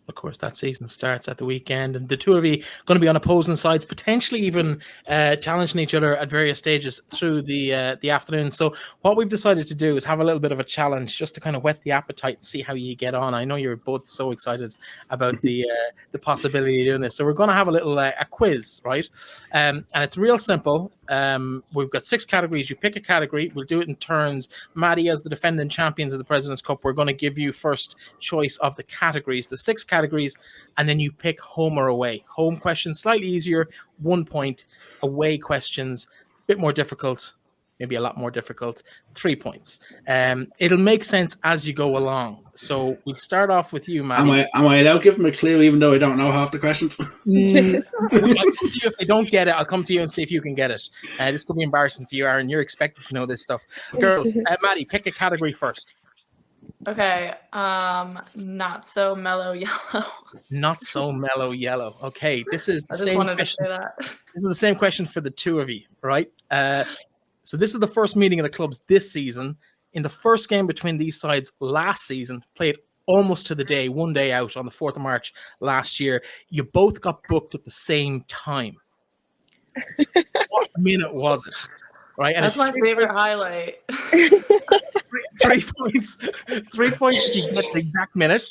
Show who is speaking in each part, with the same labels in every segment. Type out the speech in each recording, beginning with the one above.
Speaker 1: Of course, that season starts at the weekend, and the two of you going to be on opposing sides, potentially even challenging each other at various stages through the afternoon. So, what we've decided to do is have a little bit of a challenge, just to kind of whet the appetite and see how you get on. I know you're both so excited about the possibility of doing this, so we're going to have a little a quiz, right? And it's real simple. We've got 6 categories. You pick a category. We'll do it in turns. Maddie, as the defending champions of the President's Cup, we're going to give you first choice of the categories, the 6 categories, and then you pick home or away. Home questions, slightly easier, 1 point. Away questions, a bit more difficult, maybe a lot more difficult, 3 points. It'll make sense as you go along. So we'll start off with you, Maddie.
Speaker 2: Am I allowed to give them a clue even though I don't know half the questions?
Speaker 1: I'll come to you if they don't get it. I'll come to you and see if you can get it. This could be embarrassing for you, Aaron. You're expected to know this stuff. Girls, Maddie, pick a category first.
Speaker 3: Okay. Not so mellow yellow.
Speaker 1: Not so mellow yellow. Okay, this is the same question. This is the same question for the two of you, right? So this is the first meeting of the clubs this season. In the first game between these sides last season, played almost to the day, 1 day out on the 4th of March last year, you both got booked at the same time. What minute was it? Right, and
Speaker 3: that's my favorite highlight.
Speaker 1: 3 points. 3 points if you get the exact minute.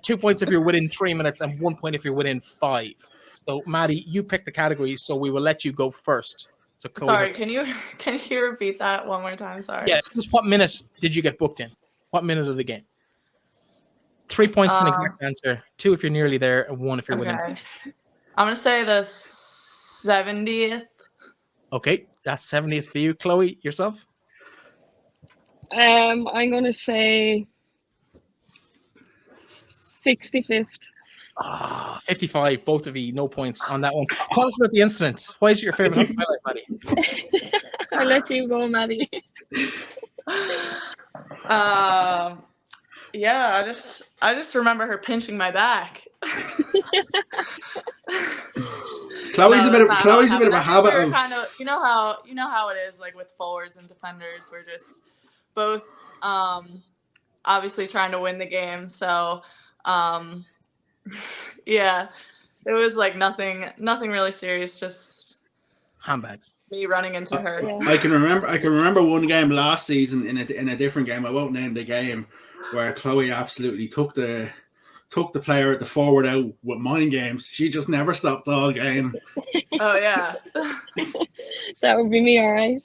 Speaker 1: 2 points if you're within 3 minutes, and 1 point if you're within 5. So, Maddie, you pick the category, so we will let you go first. So, Chloe,
Speaker 3: sorry, can you repeat that one more time? Sorry.
Speaker 1: Yes. Just what minute did you get booked in? What minute of the game? 3 points for an exact answer. 2 if you're nearly there, and 1 if you're within.
Speaker 3: I'm gonna say the 70th.
Speaker 1: Okay, that's 70th for you, Chloe. Yourself?
Speaker 4: I'm gonna say 65th.
Speaker 1: 55. Both of you, no points on that one. Tell us about the incident. Why is it your favorite highlight, Maddie?
Speaker 4: I'll let you go, Maddie.
Speaker 3: Yeah, I just remember her pinching my back.
Speaker 2: Chloe's a bit of a habit of
Speaker 3: kind of you know how it is, like with forwards and defenders, we're just both obviously trying to win the game. So yeah, it was like nothing really serious, just
Speaker 1: handbags.
Speaker 3: Me running into her.
Speaker 2: I can remember one game last season in a different game. I won't name the game, where Chloe absolutely took the player at the forward out with mind games. She just never stopped all game.
Speaker 3: Oh yeah.
Speaker 4: That would be me, all right.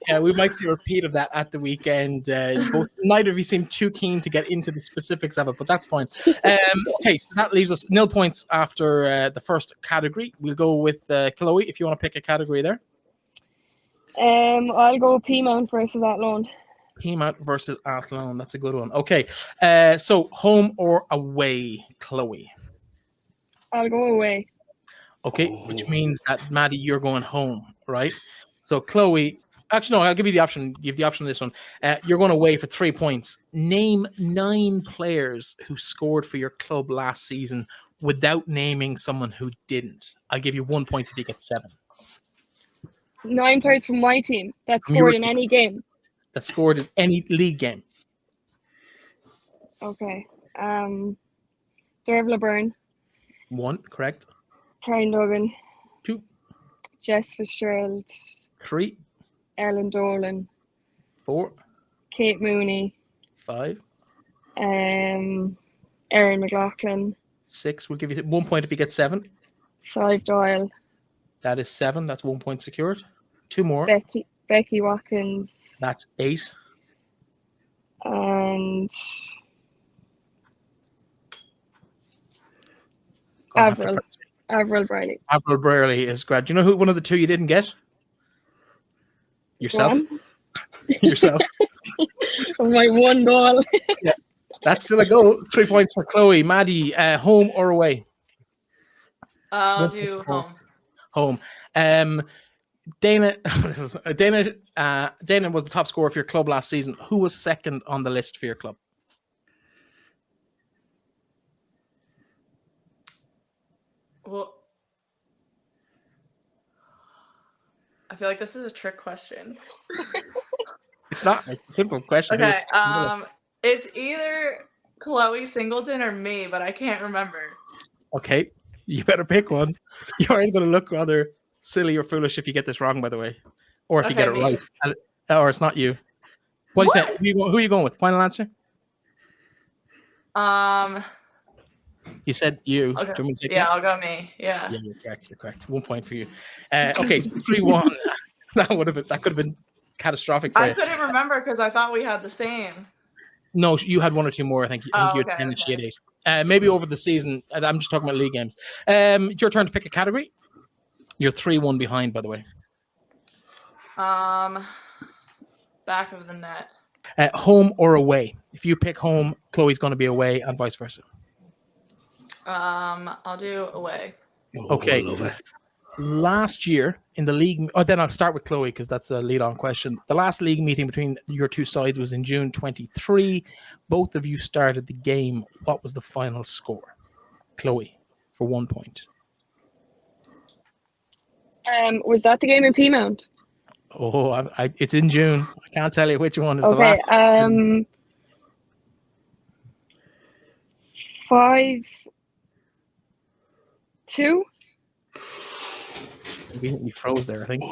Speaker 1: Yeah, we might see a repeat of that at the weekend. Neither of you seem too keen to get into the specifics of it, but that's fine. Okay, so that leaves us 0 points after the first category. We'll go with Chloe, if you want to pick a category there.
Speaker 4: I'll go Peamount versus Athlone.
Speaker 1: Peamount versus Athlone. That's a good one. Okay, so home or away, Chloe?
Speaker 4: I'll go away.
Speaker 1: Okay, which means that, Maddie, you're going home, right? So, Chloe, actually, no, I'll give you the option. Give the option on this one. You're going away for 3 points. Name 9 players who scored for your club last season without naming someone who didn't. I'll give you 1 point if you get 7.
Speaker 4: 9 players from my team that scored in any game.
Speaker 1: That scored in any league game.
Speaker 4: Okay. Derv LeBurn.
Speaker 1: 1, correct.
Speaker 4: Karen Duggan.
Speaker 1: 2.
Speaker 4: Jess Fitzgerald.
Speaker 1: 3.
Speaker 4: Erlen Dolan.
Speaker 1: 4.
Speaker 4: Kate Mooney.
Speaker 1: 5.
Speaker 4: Erin McLaughlin.
Speaker 1: 6. We'll give you 1 point if you get 7.
Speaker 4: Sive Doyle.
Speaker 1: That is 7. That's 1 point secured. 2 more.
Speaker 4: Becky Watkins.
Speaker 1: That's 8.
Speaker 4: And Avril Brierley.
Speaker 1: Avril Brierley is great. Do you know who one of the 2 you didn't get? Yourself. Yourself.
Speaker 4: My 1 goal.
Speaker 1: Yeah, that's still a goal. 3 points for Chloe. Maddie, home or away?
Speaker 3: I'll do home.
Speaker 1: Home. Dana was the top scorer for your club last season. Who was second on the list for your club?
Speaker 3: Well, I feel like this is a trick question.
Speaker 1: It's not. It's a simple question.
Speaker 3: Okay. It's either Chloe Singleton or me, but I can't remember.
Speaker 1: Okay, you better pick one. You're either going to look rather silly or foolish if you get this wrong, by the way, or if you
Speaker 3: Okay,
Speaker 1: get it
Speaker 3: me.
Speaker 1: right, or it's not you. What do you say? Who are you going with? Final answer? You said you.
Speaker 3: Okay.
Speaker 1: Do you want me to take
Speaker 3: Yeah,
Speaker 1: that?
Speaker 3: I'll go me. Yeah.
Speaker 1: Yeah, you're correct. You're correct. 1 point for you. Okay, so 3-1. That could have been catastrophic for
Speaker 3: I
Speaker 1: you.
Speaker 3: couldn't remember because I thought we had the same.
Speaker 1: No, you had 1 or 2 more. I think you had
Speaker 3: Okay,
Speaker 1: 10 and she had
Speaker 3: okay.
Speaker 1: 8. Maybe over the season. I'm just talking about league games. It's your turn to pick a category. You're 3-1 behind, by the way.
Speaker 3: Back of the net.
Speaker 1: Home or away? If you pick home, Chloe's going to be away, and vice versa.
Speaker 3: I'll do away.
Speaker 1: Okay.
Speaker 2: I love it.
Speaker 1: Last year in the league, then I'll start with Chloe because that's the lead-on question. The last league meeting between your two sides was in June 23. Both of you started the game. What was the final score? Chloe, for 1 point.
Speaker 4: Was that the game in Peamount?
Speaker 1: Oh, it's in June. I can't tell you which one is the
Speaker 4: Okay.
Speaker 1: last.
Speaker 4: 5-2.
Speaker 1: Conveniently froze there, I think.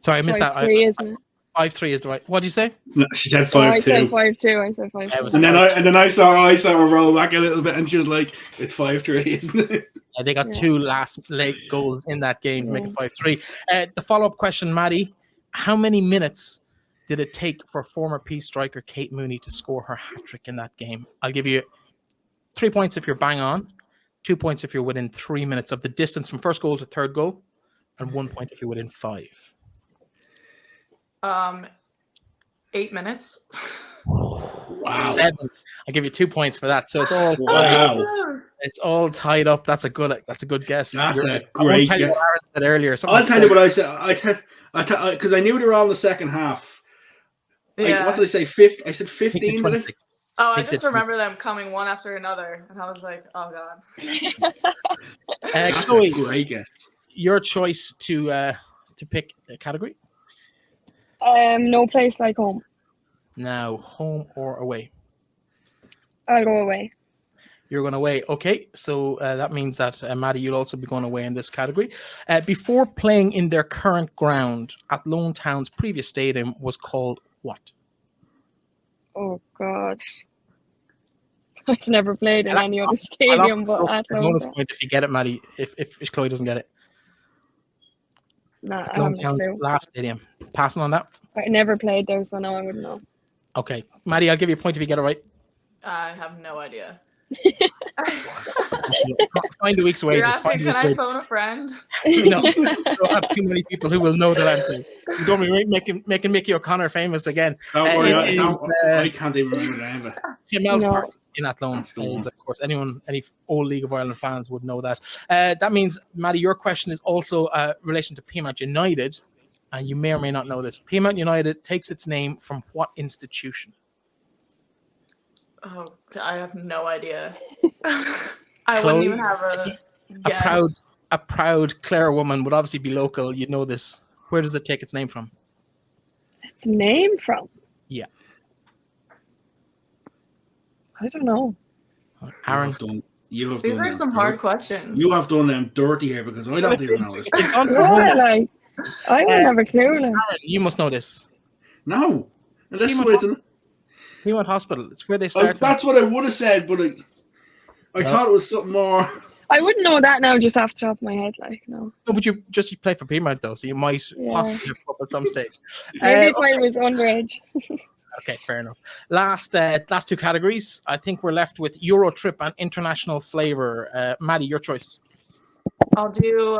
Speaker 1: Sorry, I missed that.
Speaker 4: 5-3, isn't it?
Speaker 1: 5-3 is the right. What did you say?
Speaker 2: No, she said
Speaker 4: No, I
Speaker 2: 5-2.
Speaker 4: said 5-2. I said 5-2.
Speaker 1: Yeah, it was
Speaker 2: And then
Speaker 1: 5-2.
Speaker 2: I saw her roll back a little bit, and she was like, "It's 5-3, isn't it?"
Speaker 1: They got 2 last late goals in that game to make it 5-3. The follow-up question, Madie, how many minutes did it take for former Peace striker Kate Mooney to score her hat-trick in that game? I'll give you 3 points if you're bang on, 2 points if you're within 3 minutes of the distance from first goal to third goal, and 1 point if you're within 5.
Speaker 3: 8 minutes.
Speaker 2: Wow.
Speaker 1: 7. I'll give you 2 points for that. So it's all
Speaker 2: Wow.
Speaker 1: it's all tied up. That's a good guess.
Speaker 2: That's a
Speaker 1: I won't
Speaker 2: great
Speaker 1: tell you
Speaker 2: guess.
Speaker 1: what Aaron said earlier.
Speaker 2: I'll tell you what I said. Because I knew they were all in the second half.
Speaker 3: Yeah.
Speaker 2: What did I say? 50? I said 15. Did I?
Speaker 1: 26.
Speaker 3: Oh, I
Speaker 1: Thanks,
Speaker 3: just
Speaker 1: it-
Speaker 3: remember them coming one after another, and I was like, "Oh God."
Speaker 2: That's a
Speaker 1: Chloe,
Speaker 2: great guess.
Speaker 1: your choice to pick a category.
Speaker 4: No place like home.
Speaker 1: Now, home or away?
Speaker 4: I'll go away.
Speaker 1: You're going away. Okay, so that means that, Madie, you'll also be going away in this category. Before playing in their current ground, Athlone Town's previous stadium was called what?
Speaker 4: Oh God. I've never played in
Speaker 1: And
Speaker 4: any
Speaker 1: that's
Speaker 4: other stadium but
Speaker 1: a
Speaker 4: Athlone.
Speaker 1: bonus point if you get it, Madie, if Chloe doesn't get it.
Speaker 4: Nah, I
Speaker 1: Athlone
Speaker 4: haven't a
Speaker 1: Town's
Speaker 4: clue.
Speaker 1: last stadium. Passing on that?
Speaker 4: I never played there, so no, I wouldn't know.
Speaker 1: Okay. Madie, I'll give you a point if you get it right.
Speaker 3: I have no idea.
Speaker 1: Find a week's
Speaker 3: You're
Speaker 1: wages.
Speaker 3: asking,
Speaker 1: Find a
Speaker 3: can
Speaker 1: week's
Speaker 3: I
Speaker 1: wages.
Speaker 3: phone a friend?
Speaker 1: No, we'll have too many people who will know that answer. You don't be making Mickey O'Connor famous again.
Speaker 2: Don't worry,
Speaker 1: It is,
Speaker 2: I can't even remember the name of it.
Speaker 1: St. Mel's
Speaker 4: No.
Speaker 1: Park in Athlone.
Speaker 2: That's the one.
Speaker 1: Of course, any old League of Ireland fans would know that. That means, Madie, your question is also relation to Peamount United, and you may or may not know this. Peamount United takes its name from what institution?
Speaker 3: Oh, I have no idea. I
Speaker 1: Chloe,
Speaker 3: wouldn't even have a guess.
Speaker 1: A proud Clare woman would obviously be local. You know this. Where does it take its name from?
Speaker 4: Its name from?
Speaker 1: Yeah.
Speaker 4: I don't know.
Speaker 1: Aaron.
Speaker 2: You have
Speaker 3: These
Speaker 2: done
Speaker 3: are
Speaker 2: them
Speaker 3: some
Speaker 2: dirty.
Speaker 3: hard questions.
Speaker 2: You have done them dirty here because I don't even know this.
Speaker 1: It's on
Speaker 4: Yeah, like I wouldn't have a clue. Like.
Speaker 1: Aaron, you must know this.
Speaker 2: No. Unless
Speaker 1: Peamount
Speaker 2: it's an,
Speaker 1: Peamount Hospital. It's where they started.
Speaker 2: that's what I would have said, but I
Speaker 1: No.
Speaker 2: thought it was something more.
Speaker 4: I wouldn't know that now just off the top of my head. Like, no.
Speaker 1: No, but you play for Peamount though, so you might
Speaker 4: Yeah.
Speaker 1: possibly have up at some stage.
Speaker 4: Maybe if I was underage.
Speaker 1: Okay, fair enough. Last 2 categories. I think we're left with Euro trip and international flavor. Madie, your choice.
Speaker 3: I'll do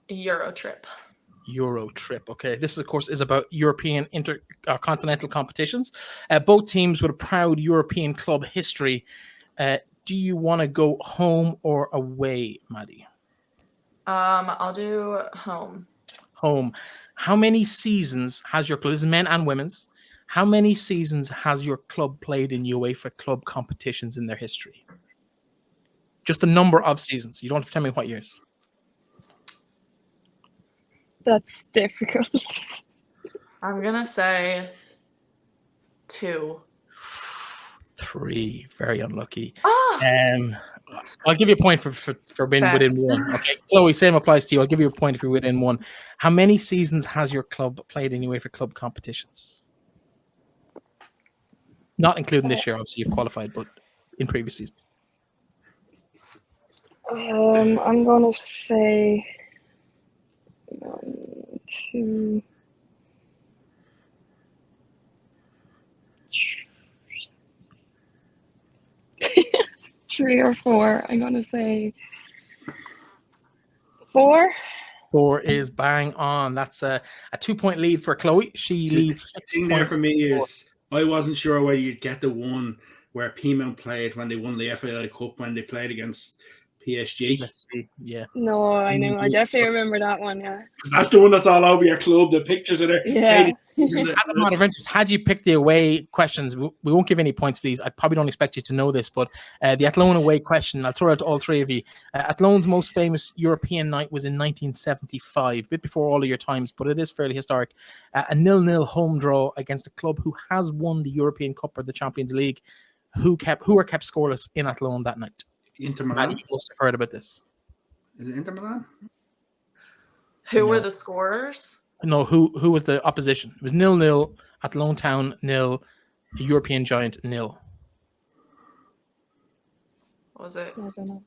Speaker 3: Euro trip.
Speaker 1: Euro trip. Okay, this of course is about European intercontinental competitions. Both teams with a proud European club history. Do you want to go home or away, Madie?
Speaker 3: I'll do home.
Speaker 1: Home. How many seasons has your club? This is men and women's. How many seasons has your club played in UEFA club competitions in their history? Just the number of seasons. You don't have to tell me what years.
Speaker 4: That's difficult.
Speaker 3: I'm gonna say 2.
Speaker 1: 3. Very unlucky.
Speaker 3: Ah!
Speaker 1: I'll give you a point for being
Speaker 3: Okay.
Speaker 1: within 1. Okay, Chloe, same applies to you. I'll give you a point if you're within 1. How many seasons has your club played anyway for club competitions? Not including this year, obviously you've qualified, but in previous seasons.
Speaker 4: I'm gonna say 1, 2, 3 or 4. I'm gonna say 4.
Speaker 1: 4 is bang on. That's a 2-point lead for Chloe. She leads 6
Speaker 2: thing there
Speaker 1: points.
Speaker 2: for me is I wasn't sure whether you'd get the one where Peamount played when they won the FAI Cup when they played against PSG.
Speaker 1: Let's see. Yeah.
Speaker 4: No, I know. I definitely remember that one. Yeah.
Speaker 2: That's the one that's all over your club. The pictures are there.
Speaker 4: Yeah.
Speaker 1: As a matter of interest, had you picked the away questions, we won't give any points for these. I probably don't expect you to know this, but the Athlone away question, I'll throw it to all 3 of you. Athlone's most famous European night was in 1975, a bit before all of your times, but it is fairly historic. A 0-0 home draw against a club who has won the European Cup or the Champions League. Who were kept scoreless in Athlone that night?
Speaker 2: Inter Milan.
Speaker 1: Madie, you must have heard about this.
Speaker 2: Is it Inter Milan?
Speaker 3: Who were the scorers?
Speaker 1: No, who was the opposition? It was 0-0 at Lone Town, 0, a European giant, 0.
Speaker 3: What was it?
Speaker 4: I don't know.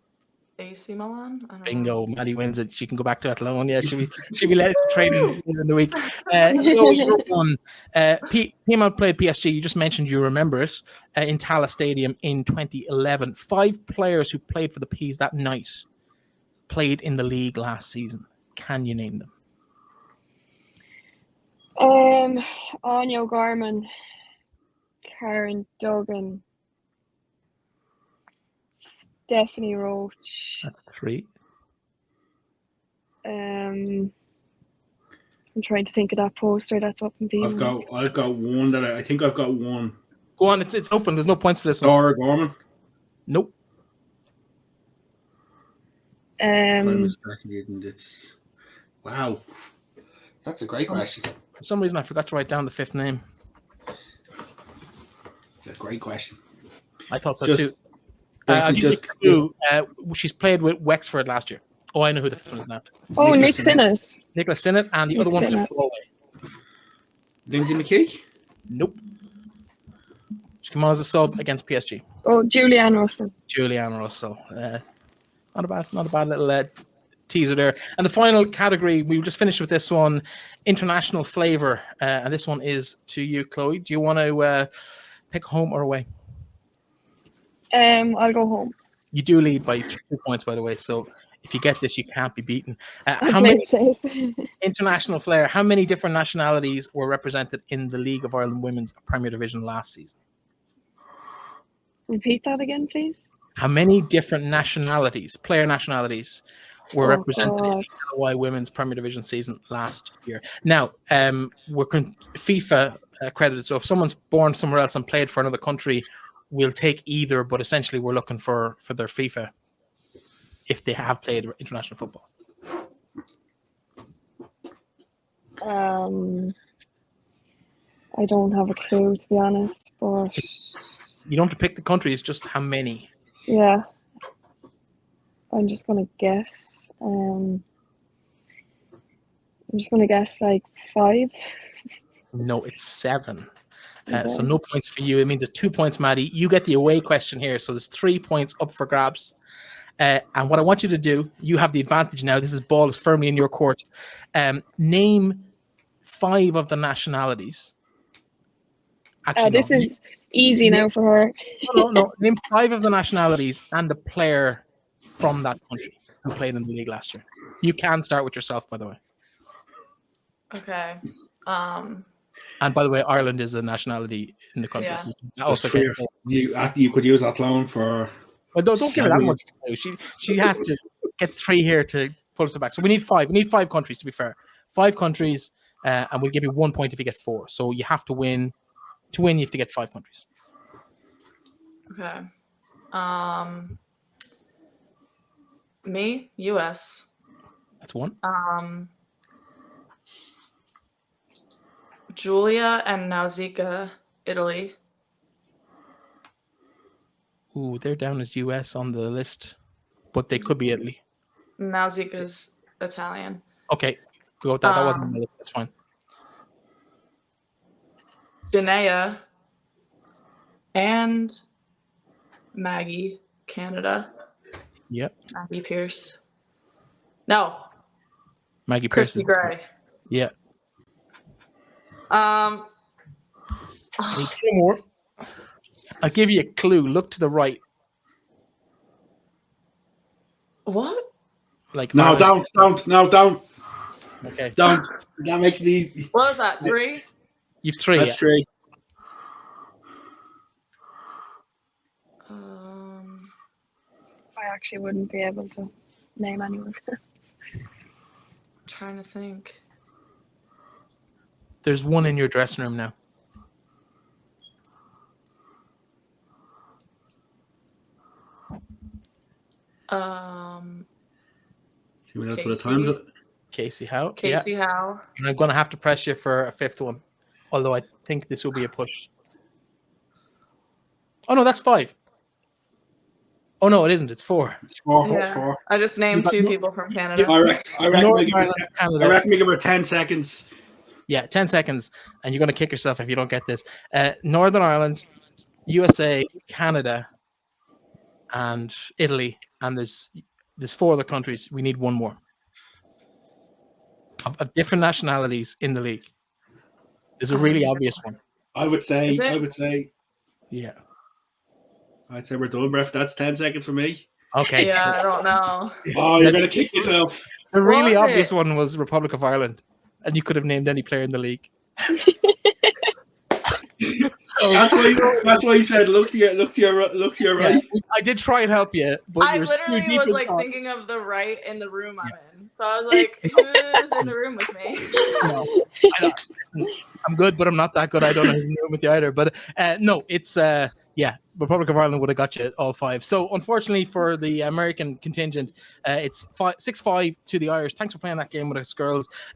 Speaker 3: AC Milan? I don't
Speaker 1: Bingo,
Speaker 3: know.
Speaker 1: Maddie wins it. She can go back to Athlone. Yeah, she'll be let to train in the week. So you're one. Peamount played PSG. You just mentioned you remember it in Tala Stadium in 2011. 5 players who played for the Peas that night played in the league last season. Can you name them?
Speaker 4: Anya O'Gorman, Karen Duggan, Stephanie Roach.
Speaker 1: That's 3.
Speaker 4: I'm trying to think of that poster that's up in Peamount.
Speaker 2: I've got one that I think I've got one.
Speaker 1: Go on, it's open. There's no points for this one.
Speaker 2: Dara Gorman.
Speaker 1: Nope.
Speaker 2: Wow, that's a great question.
Speaker 1: For some reason, I forgot to write down the 5th name.
Speaker 2: It's a great question.
Speaker 1: I thought so
Speaker 2: Just-
Speaker 1: too. I'll give you a clue. She's played with Wexford last year. Oh, I know who the one is now.
Speaker 4: Oh, Nick
Speaker 2: Nicholas
Speaker 4: Sinnott.
Speaker 1: Nicholas Sinnott, and the
Speaker 4: Nick
Speaker 1: other one
Speaker 4: Sinnott.
Speaker 1: was Galway.
Speaker 2: Lindsay McKee.
Speaker 1: Nope. She came on as a sub against PSG.
Speaker 4: Oh, Julianne Russell.
Speaker 1: Julianne Russell. Not a bad little teaser there. And the final category, we just finished with this one, international flavour. And this one is to you, Chloe. Do you want to pick home or away?
Speaker 4: I'll go home.
Speaker 1: You do lead by 2 points, by the way. So if you get this, you can't be beaten.
Speaker 4: I
Speaker 1: How
Speaker 4: played
Speaker 1: many
Speaker 4: safe.
Speaker 1: international flair? How many different nationalities were represented in the League of Ireland Women's Premier Division last season?
Speaker 4: Repeat that again, please.
Speaker 1: How many different nationalities, player nationalities, were represented in the LOI Women's Premier Division season last year? Now, we're FIFA accredited, so if someone's born somewhere else and played for another country, we'll take either, but essentially we're looking for their FIFA if they have played international football.
Speaker 4: I don't have a clue, to be honest, but
Speaker 1: You don't have to pick the countries, just how many.
Speaker 4: yeah, I'm just gonna guess. I'm just gonna guess like 5.
Speaker 1: No, it's 7.
Speaker 4: Okay.
Speaker 1: So no points for you. It means 2 points, Maddie. You get the away question here. So there's 3 points up for grabs. And what I want you to do, you have the advantage now. This ball is firmly in your court. Name 5 of the nationalities. Actually,
Speaker 4: This
Speaker 1: no.
Speaker 4: is easy now for her.
Speaker 1: No. Name 5 of the nationalities and the player from that country who played in the league last year. You can start with yourself, by the way.
Speaker 3: Okay.
Speaker 1: And by the way, Ireland is a nationality in the country.
Speaker 3: Yeah.
Speaker 1: So you can also get,
Speaker 2: You could use Athlone for.
Speaker 1: well, don't give her that much. She has to get 3 here to pull us back. So we need 5. We need 5 countries, to be fair. 5 countries, and we'll give you 1 point if you get 4. So you have to win. To win, you have to get 5 countries.
Speaker 3: Okay. Me, US.
Speaker 1: That's 1.
Speaker 3: Julia and Nausicaa, Italy.
Speaker 1: Ooh, they're down as US on the list, but they could be Italy.
Speaker 3: Nausicaa's Italian.
Speaker 1: Okay, go with that. That wasn't on the list. That's fine.
Speaker 3: Janaea and Maggie, Canada.
Speaker 1: Yep.
Speaker 3: Maggie Pierce. No,
Speaker 1: Maggie Pierce.
Speaker 3: Christy Gray.
Speaker 1: Yeah.
Speaker 3: Oh,
Speaker 1: Need 2 more. I'll give you a clue. Look to the right.
Speaker 3: what?
Speaker 1: Like
Speaker 2: No,
Speaker 1: Ireland.
Speaker 2: don't.
Speaker 1: Okay.
Speaker 2: Don't. That makes it easy.
Speaker 3: What was that? 3?
Speaker 1: You've 3.
Speaker 2: That's
Speaker 1: Yeah.
Speaker 2: 3.
Speaker 4: I actually wouldn't be able to name anyone.
Speaker 3: Trying to think.
Speaker 1: There's 1 in your dressing room now.
Speaker 2: See what else for the times?
Speaker 1: Casey Howe.
Speaker 3: Casey
Speaker 1: Yeah.
Speaker 3: Howe.
Speaker 1: And I'm going to have to press you for a 5th one. Although I think this will be a push. Oh, no, that's 5. Oh, no, it isn't. It's 4.
Speaker 2: It's 4.
Speaker 3: Yeah.
Speaker 2: It's 4.
Speaker 3: I just named
Speaker 2: But
Speaker 3: 2
Speaker 2: no-
Speaker 3: people from Canada.
Speaker 2: I reckon
Speaker 1: Northern
Speaker 2: we
Speaker 1: Ireland, Canada.
Speaker 2: give her 10 seconds.
Speaker 1: Yeah, 10 seconds. And you're going to kick yourself if you don't get this. Northern Ireland, USA, Canada, and Italy. And there's 4 other countries. We need 1 more. Of different nationalities in the league. There's a really obvious one.
Speaker 2: I would say.
Speaker 1: Yeah.
Speaker 2: I'd say we're done, Bref. That's 10 seconds for me.
Speaker 1: Okay.
Speaker 3: Yeah, I don't know.
Speaker 2: Oh, you're gonna kick yourself.
Speaker 1: The really
Speaker 3: Was
Speaker 1: obvious
Speaker 3: it?
Speaker 1: one was Republic of Ireland. And you could have named any player in the league. So
Speaker 2: That's why you said look to your right.
Speaker 1: I did try and help you, but
Speaker 3: I
Speaker 1: you're too
Speaker 3: literally
Speaker 1: deep
Speaker 3: was
Speaker 1: in
Speaker 3: like
Speaker 1: thought.
Speaker 3: thinking of the right in the room I'm in. So I was like, who's in the room with me?
Speaker 1: No, I don't. Listen, I'm good, but I'm not that good. I don't know who's in the room with you either. But no, it's Republic of Ireland would have got you all 5. So unfortunately for the American contingent, it's 6-5 to the Irish. Thanks for playing that game with us, girls.